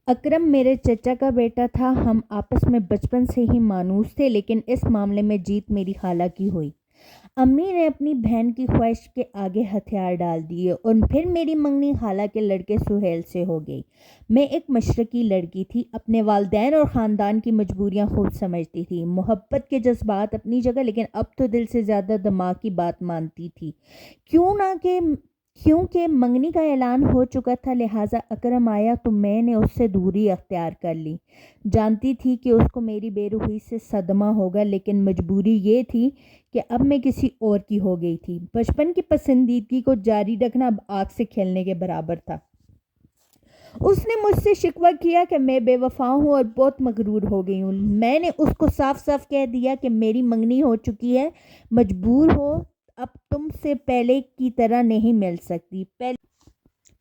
اکرم میرے چچا کا بیٹا تھا۔ ہم آپس میں بچپن سے ہی مانوس تھے، لیکن اس معاملے میں جیت میری خالہ کی ہوئی۔ امی نے اپنی بہن کی خواہش کے آگے ہتھیار ڈال دیے اور پھر میری منگنی خالہ کے لڑکے سہیل سے ہو گئی۔ میں ایک مشرقی لڑکی تھی، اپنے والدین اور خاندان کی مجبوریاں خوب سمجھتی تھی۔ محبت کے جذبات اپنی جگہ، لیکن اب تو دل سے زیادہ دماغ کی بات مانتی تھی۔ کیونکہ منگنی کا اعلان ہو چکا تھا، لہٰذا اکرم آیا تو میں نے اس سے دوری اختیار کر لی۔ جانتی تھی کہ اس کو میری بے روحی سے صدمہ ہوگا، لیکن مجبوری یہ تھی کہ اب میں کسی اور کی ہو گئی تھی۔ بچپن کی پسندیدگی کو جاری رکھنا اب آگ سے کھیلنے کے برابر تھا۔ اس نے مجھ سے شکوہ کیا کہ میں بے وفا ہوں اور بہت مغرور ہو گئی ہوں۔ میں نے اس کو صاف صاف کہہ دیا کہ میری منگنی ہو چکی ہے، مجبور ہو، اب تم سے پہلے کی طرح نہیں مل سکتی۔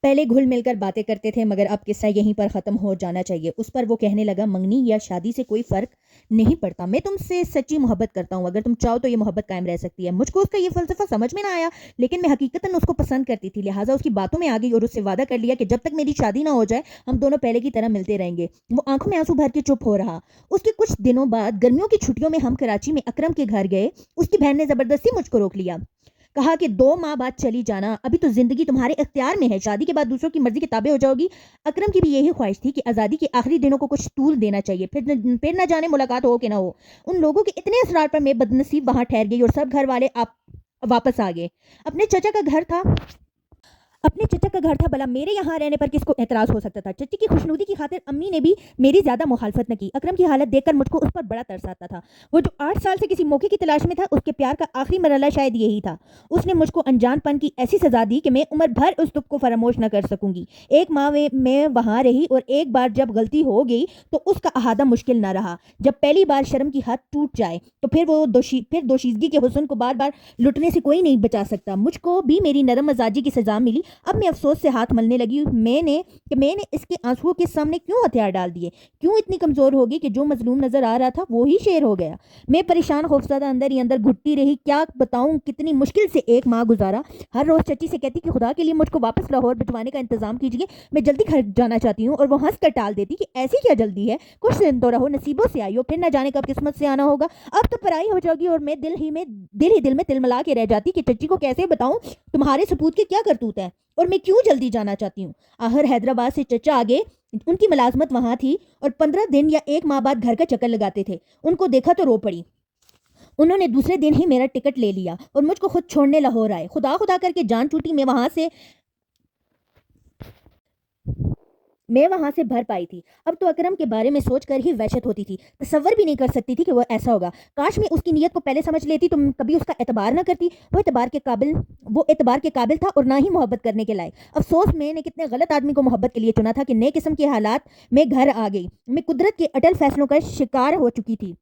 پہلے گھل مل کر باتیں کرتے تھے، مگر اب قصہ یہیں پر ختم ہو جانا چاہیے۔ اس پر وہ کہنے لگا، منگنی یا شادی سے کوئی فرق نہیں پڑتا، میں تم سے سچی محبت کرتا ہوں، اگر تم چاہو تو یہ محبت قائم رہ سکتی ہے۔ مجھ کو اس کا یہ فلسفہ سمجھ میں نہ آیا، لیکن میں حقیقتاً اس کو پسند کرتی تھی، لہٰذا اس کی باتوں میں آ گئی اور اس سے وعدہ کر لیا کہ جب تک میری شادی نہ ہو جائے ہم دونوں پہلے کی طرح ملتے رہیں گے۔ وہ آنکھوں میں آنسو بھر کے چپ ہو رہا۔ اس کے کچھ دنوں بعد گرمیوں کی چھٹیوں میں ہم کراچی میں اکرم کے گھر گئے۔ اس کی بہن نے زبردستی مجھ کو روک لیا، کہا کہ 2 ماہ بعد چلی جانا، ابھی تو زندگی تمہارے اختیار میں ہے، شادی کے بعد دوسروں کی مرضی کے تابع ہو جاؤ گی۔ اکرم کی بھی یہی خواہش تھی کہ آزادی کے آخری دنوں کو کچھ طول دینا چاہیے، پھر نہ جانے ملاقات ہو کہ نہ ہو۔ ان لوگوں کے اتنے اصرار پر میں بدنصیب وہاں ٹھہر گئی اور سب گھر والے واپس آ گئے۔ اپنے چچا کا گھر تھا، بھلا میرے یہاں رہنے پر کس کو اعتراض ہو سکتا تھا؟ چچی کی خوشنودی کی خاطر امی نے بھی میری زیادہ مخالفت نہ کی۔ اکرم کی حالت دیکھ کر مجھ کو اس پر بڑا ترس آتا تھا۔ وہ جو 8 سال سے کسی موقع کی تلاش میں تھا، اس کے پیار کا آخری مرحلہ شاید یہی تھا۔ اس نے مجھ کو انجان پن کی ایسی سزا دی کہ میں عمر بھر اس دکھ کو فراموش نہ کر سکوں گی۔ 1 ماہ میں وہاں رہی اور ایک بار جب غلطی ہو گئی تو اس کا احاطہ مشکل نہ رہا۔ جب پہلی بار شرم کی حد ٹوٹ جائے تو پھر دوشیزگی کے حسن کو بار بار لٹنے سے کوئی نہیں بچا سکتا۔ مجھ کو بھی میری نرم مزاجی کی سزا ملی۔ اب میں افسوس سے ہاتھ ملنے لگی میں نے اس کے آنسوؤں کے سامنے کیوں ہتھیار ڈال دیے، کیوں اتنی کمزور ہو گئی کہ جو مظلوم نظر آ رہا تھا وہی شیر ہو گیا۔ میں پریشان خوفزدہ اندر ہی اندر گھٹتی رہی۔ کیا بتاؤں کتنی مشکل سے 1 ماہ گزارا۔ ہر روز چچی سے کہتی کہ خدا کے لیے مجھ کو واپس لاہور بھجوانے کا انتظام کیجیے، میں جلدی گھر جانا چاہتی ہوں، اور وہ ہنس کر ٹال دیتی کہ ایسی کیا جلدی ہے، کچھ دن تو رہو، نصیبوں سے آئی ہو، پھر نہ جانے کب قسمت سے آنا ہوگا، اب تو پرائی ہو جاؤ گی۔ اور میں دل ہی دل میں تلملا کے رہ جاتی کہ چچی کو کیسے بتاؤں تمہارے سپوت کے کیا کرتوت ہے اور میں کیوں جلدی جانا چاہتی ہوں۔ آخر حیدرآباد سے چچا آگے، ان کی ملازمت وہاں تھی اور 15 دن یا 1 ماہ بعد گھر کا چکر لگاتے تھے۔ ان کو دیکھا تو رو پڑی۔ انہوں نے دوسرے دن ہی میرا ٹکٹ لے لیا اور مجھ کو خود چھوڑنے لاہور آئے۔ خدا خدا کر کے جان چھوٹی میں وہاں سے بھر پائی تھی۔ اب تو اکرم کے بارے میں سوچ کر ہی وحشت ہوتی تھی، تصور بھی نہیں کر سکتی تھی کہ وہ ایسا ہوگا۔ کاش میں اس کی نیت کو پہلے سمجھ لیتی تو کبھی اس کا اعتبار نہ کرتی۔ وہ اعتبار کے قابل تھا اور نہ ہی محبت کرنے کے لائق۔ افسوس میں نے کتنے غلط آدمی کو محبت کے لیے چنا تھا کہ نئے قسم کے حالات میں گھر آ گئی۔ میں قدرت کے اٹل فیصلوں کا شکار ہو چکی تھی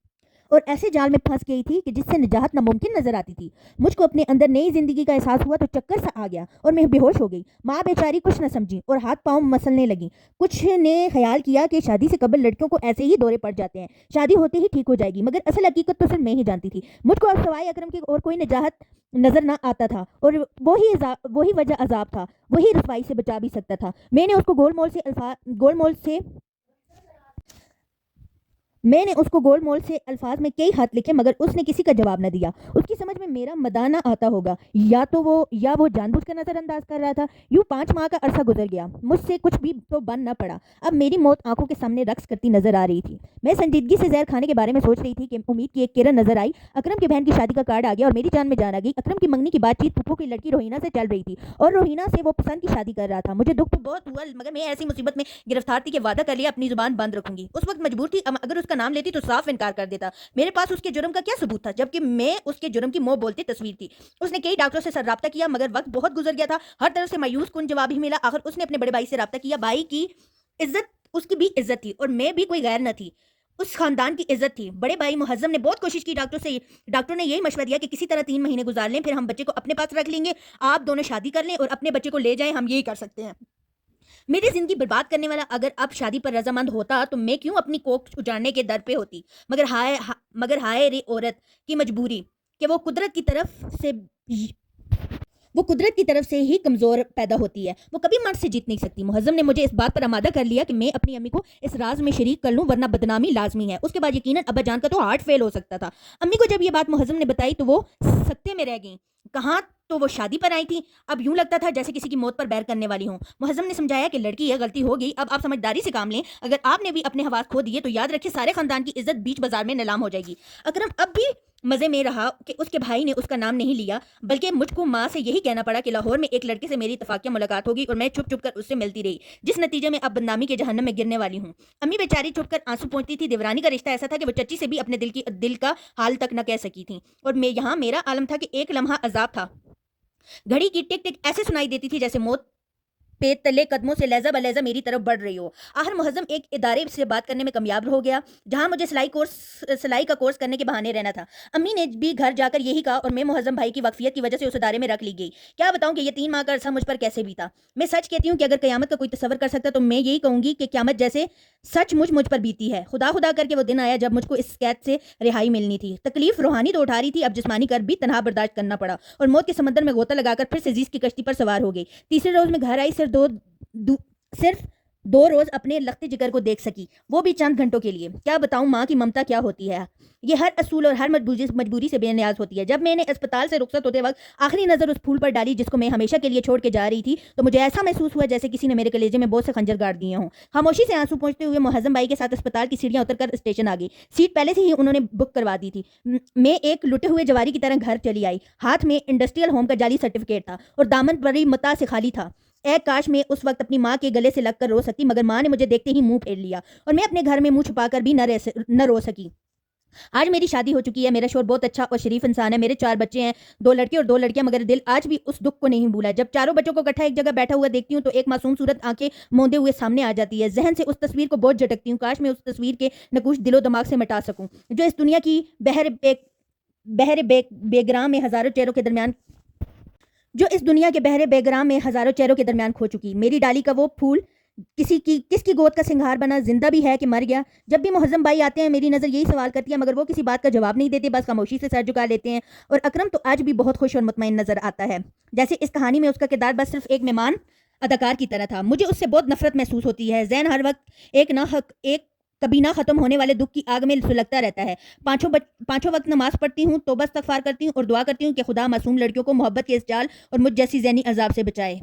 اور ایسے جال میں پھنس گئی تھی کہ جس سے نجات ناممکن نظر آتی تھی۔ مجھ کو اپنے اندر نئی زندگی کا احساس ہوا تو چکر سا آ گیا اور میں بے ہوش ہو گئی۔ ماں بیچاری کچھ نہ سمجھی اور ہاتھ پاؤں مسلنے لگی۔ کچھ نے خیال کیا کہ شادی سے قبل لڑکیوں کو ایسے ہی دورے پڑ جاتے ہیں، شادی ہوتے ہی ٹھیک ہو جائے گی، مگر اصل حقیقت تو صرف میں ہی جانتی تھی۔ مجھ کو اب سوائے اکرم کے اور کوئی نجات نظر نہ آتا تھا اور وہی وجہ عذاب تھا، وہی رسوائی سے بچا بھی سکتا تھا۔ میں نے اس کو گول مول سے الفاظ میں کئی خط لکھے، مگر اس نے کسی کا جواب نہ دیا۔ اس کی سمجھ میں میرا مداح نہ آتا ہوگا، یا وہ جان بوجھ کر نظر انداز کر رہا تھا۔ یوں 5 ماہ کا عرصہ گزر گیا، مجھ سے کچھ بھی تو بن نہ پڑا۔ اب میری موت آنکھوں کے سامنے رقص کرتی نظر آ رہی تھی۔ میں سنجیدگی سے زہر کھانے کے بارے میں سوچ رہی تھی کہ امید کی ایک کرن نظر آئی۔ اکرم کی بہن کی شادی کا کارڈ آ گیا اور میری جان میں جان آ گئی۔ اکرم کی منگنی کی بات چیت پھپھو کی لڑکی روہینہ سے چل رہی تھی اور روہینہ سے وہ پسند کی شادی کر رہا تھا۔ مجھے دکھ تو بہت ہوا، مگر میں ایسی مصیبت میں گرفتار تھی کہ وعدہ کر لیا اپنی زبان بند رکھوں گی۔ اس وقت مجبور تھی، اگر اس کا نام لیتی تو صاف انکار کر دیتا۔ میرے پاس اس کے جرم کا کیا ثبوت تھا، جبکہ میں اس کے جرم کی منہ بولتی تصویر تھی۔ اس نے کئی ڈاکٹروں سے سر رابطہ کیا، مگر وقت بہت گزر گیا تھا، ہر طرف سے مایوس کن جواب ہی ملا۔ آخر اس نے اپنے بڑے بھائی سے رابطہ کیا۔ بھائی کی عزت اس کی بھی عزت تھی اور میں بھی کوئی غیر نہ تھی، اس خاندان کی عزت تھی۔ بڑے بھائی محزم نے بہت کوشش کی، ڈاکٹر نے یہی مشورہ دیا کہ کسی طرح 3 مہینے گزار لیں، پھر ہم بچے کو اپنے پاس رکھ لیں گے، آپ دونوں شادی کر لیں اور اپنے بچے کو لے جائیں، ہم یہی کر سکتے ہیں۔ میری زندگی برباد کرنے والا اگر اب شادی پر رضامند ہوتا تو میں کیوں اپنی کوکھ اجاڑنے کے در پہ ہوتی، مگر ہائے رے عورت کی مجبوری کہ وہ قدرت کی طرف سے وہ قدرت کی طرف سے ہی کمزور پیدا ہوتی ہے، وہ کبھی مرد سے جیت نہیں سکتی۔ محظم نے مجھے اس بات پر آمادہ کر لیا کہ میں اپنی امی کو اس راز میں شریک کر لوں، ورنہ بدنامی لازمی ہے۔ اس کے بعد یقیناً ابا جان کا تو ہارٹ فیل ہو سکتا تھا۔ امی کو جب یہ بات محظم نے بتائی تو وہ سکتے میں رہ گئیں۔ کہاں تو وہ شادی پر آئی تھی، اب یوں لگتا تھا جیسے کسی کی موت پر بیر کرنے والی ہوں۔ محظم نے سمجھایا کہ لڑکی یہ غلطی ہو گئی، اب آپ سمجھداری سے کام لیں، اگر آپ نے بھی اپنے حواس کھو دیے تو یاد رکھیں سارے خاندان کی عزت بیچ بازار میں نیلام ہو جائے گی۔ اکرم اب بھی مزے میں رہا کہ اس کے بھائی نے اس کا نام نہیں لیا، بلکہ مجھ کو ماں سے یہی کہنا پڑا کہ لاہور میں ایک لڑکے سے میری اتفاقیہ ملاقات ہوگی اور میں چھپ چھپ کر اس سے ملتی رہی، جس نتیجے میں اب بدنامی کے جہنم میں گرنے والی ہوں۔ امی بیچاری چھپ کر آنسو پوچھتی تھی۔ دیورانی کا رشتہ ایسا تھا کہ وہ چچی سے بھی اپنے دل کا حال تک نہ کہہ سکی تھیں، اور میں یہاں میرا عالم تھا کہ ایک لمحہ عذاب تھا۔ گھڑی کی ٹک ٹک ایسے سنائی دیتی تھی جیسے موت پہ تلے قدموں سے لہجہ بلہجہ میری طرف بڑھ رہی ہو۔ آخر محظم ایک ادارے سے بات کرنے میں کامیاب ہو گیا جہاں مجھے سلائی کا کورس کرنے کے بہانے رہنا تھا۔ امی نے بھی گھر جا کر یہی کہا اور میں محظم بھائی کی وقفیت کی وجہ سے اس ادارے میں رکھ لی گئی۔ کیا بتاؤں کہ یہ 3 ماہ کا عرصہ مجھ پر کیسے بیتا۔ میں سچ کہتی ہوں کہ اگر قیامت کا کوئی تصور کر سکتا تو میں یہی کہوں گی کہ قیامت جیسے سچ مجھ پر بیتی ہے۔ خدا خدا کر کے وہ دن آیا جب مجھ کو اس قید سے رہائی ملنی تھی۔ تکلیف روحانی تو اٹھا رہی تھی، اب جسمانی کر بھی تنہا برداشت کرنا پڑا اور موت کے سمندر میں غوطہ لگا کر پھر سے عزیز کی کشتی پر سوار ہو گئی۔ تیسرے روز میں گھر آئی، صرف 2 روز اپنے لخت جگر کو دیکھ سکی، وہ بھی چند گھنٹوں کے لیے۔ کیا بتاؤں ماں کی ممتا کیا ہوتی ہے، یہ ہر اصول اور ہر مجبوری سے بے نیاز ہوتی ہے۔ جب میں نے اسپتال سے رخصت ہوتے وقت آخری نظر اس پھول پر ڈالی جس کو میں ہمیشہ کے لیے چھوڑ کے جا رہی تھی تو مجھے ایسا محسوس ہوا جیسے کسی نے میرے کلیجے میں بہت سے خنجر گاڑ دیے ہوں۔ خاموشی سے آنسو پوچھتے ہوئے محظم بھائی کے ساتھ اسپتال کی سیڑھیاں اتر کر اسٹیشن آ گئی۔ سیٹ پہلے سے ہی انہوں نے بک کروا دی تھی۔ میں ایک لٹے ہوئے جواری کی طرح گھر چلی آئی، ہاتھ میں انڈسٹریل ہوم کا جعلی سرٹیفکیٹ تھا اور دامن بڑی متا سے خالی تھا۔ اے کاش میں اس وقت اپنی ماں کے گلے سے لگ کر رو سکتی، مگر ماں نے مجھے دیکھتے ہی منہ پھیر لیا اور میں اپنے گھر میں منہ چھپا کر بھی نہ رو سکی۔ آج میری شادی ہو چکی ہے، میرا شوہر بہت اچھا اور شریف انسان ہے، میرے 4 بچے ہیں، 2 لڑکے اور 2 لڑکیاں، مگر دل آج بھی اس دکھ کو نہیں بھولا۔ جب چاروں بچوں کو اکٹھا ایک جگہ بیٹھا ہوا دیکھتی ہوں تو ایک معصوم صورت آنکھیں موندے ہوئے سامنے آ جاتی ہے۔ ذہن سے اس تصویر کو بہت جھٹکتی ہوں، کاش میں اس تصویر کے نقوش دل و دماغ سے مٹا سکوں جو اس دنیا کی بحر بے گراں میں ہزاروں چہروں کے درمیان کھو چکی۔ میری ڈالی کا وہ پھول کس کی گود کا سنگھار بنا، زندہ بھی ہے کہ مر گیا؟ جب بھی محظم بھائی آتے ہیں میری نظر یہی سوال کرتی ہے، مگر وہ کسی بات کا جواب نہیں دیتے، بس خاموشی سے سر جھکا لیتے ہیں۔ اور اکرم تو آج بھی بہت خوش اور مطمئن نظر آتا ہے، جیسے اس کہانی میں اس کا کردار بس صرف ایک مہمان اداکار کی طرح تھا۔ مجھے اس سے بہت نفرت محسوس ہوتی ہے۔ ذہن ہر وقت ایک کبھی نہ ختم ہونے والے دکھ کی آگ میں سلگتا رہتا ہے۔ پانچوں وقت نماز پڑھتی ہوں، توبہ استغفار کرتی ہوں اور دعا کرتی ہوں کہ خدا معصوم لڑکیوں کو محبت کے اس جال اور مجھ جیسی ذہنی عذاب سے بچائے۔